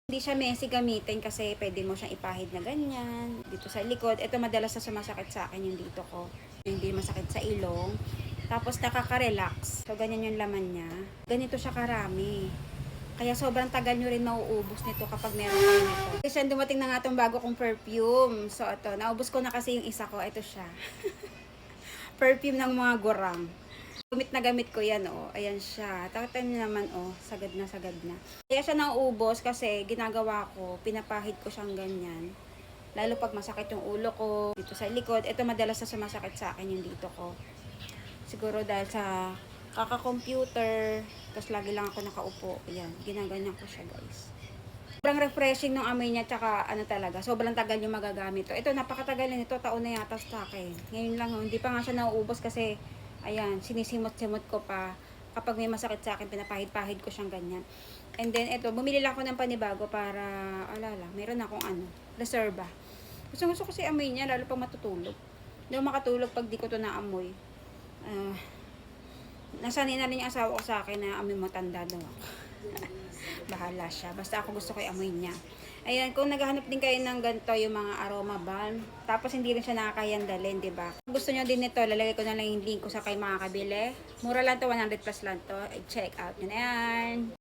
Hindi siya messy gamitin kasi pwede mo siyang ipahid na ganyan. Dito sa likod, ito madalas na sumasakit sa akin yung dito ko. Hindi masakit sa ilong. Tapos nakaka-relax. So ganyan yung laman niya. Ganito siya karami. Kaya sobrang tagal nyo rin mauubos nito kapag meron kayo nito. Kasi dumating na nga itong bago kong perfume. So ito, naubos ko na kasi yung isa ko. Ito siya. Perfume ng mga gurang. Gamit ko yan, oh. Ayan siya. Takatan niyo naman, oh. Sagad na, sagad na. Kaya siya nauubos kasi ginagawa ko, pinapahid ko siyang ganyan. Lalo pag masakit yung ulo ko, dito sa likod. Ito madalas na sumasakit sa akin yung dito ko. Siguro dahil sa kaka-computer, tapos lagi lang ako nakaupo. Ayan, ginaganyan ko siya, guys. Sobrang refreshing ng amoy niya, tsaka ano talaga, sobrang tagal yung magagamit to. Ito, napakatagal na nito, taon na yata sa akin. Ngayon lang, oh, hindi pa nga siya nauubos kasi, ayan, sinisimot-simot ko pa. Kapag may masakit sa akin, pinapahid-pahid ko siyang ganyan. And then, ito, bumili lang ako ng panibago para, alala, meron akong ano, reserva. Gusto ko kasi amoy niya, lalo pag matutulog. Hindi ako makatulog pag di ko to naamoy. Nasanay na rin yung asawa ko sa akin na amoy matanda daw ako. Bahala siya. Basta ako gusto ko yung amoy niya. Ayan, kung naghahanap din kayo ng ganito, yung mga aroma balm, tapos hindi rin siya nakakahiyang dalhin, di ba? Kung gusto nyo din nito, lalagay ko na lang yung link ko sa kay makakabili. Mura lang to, 100 plus lang to. I-check out nyo na yan.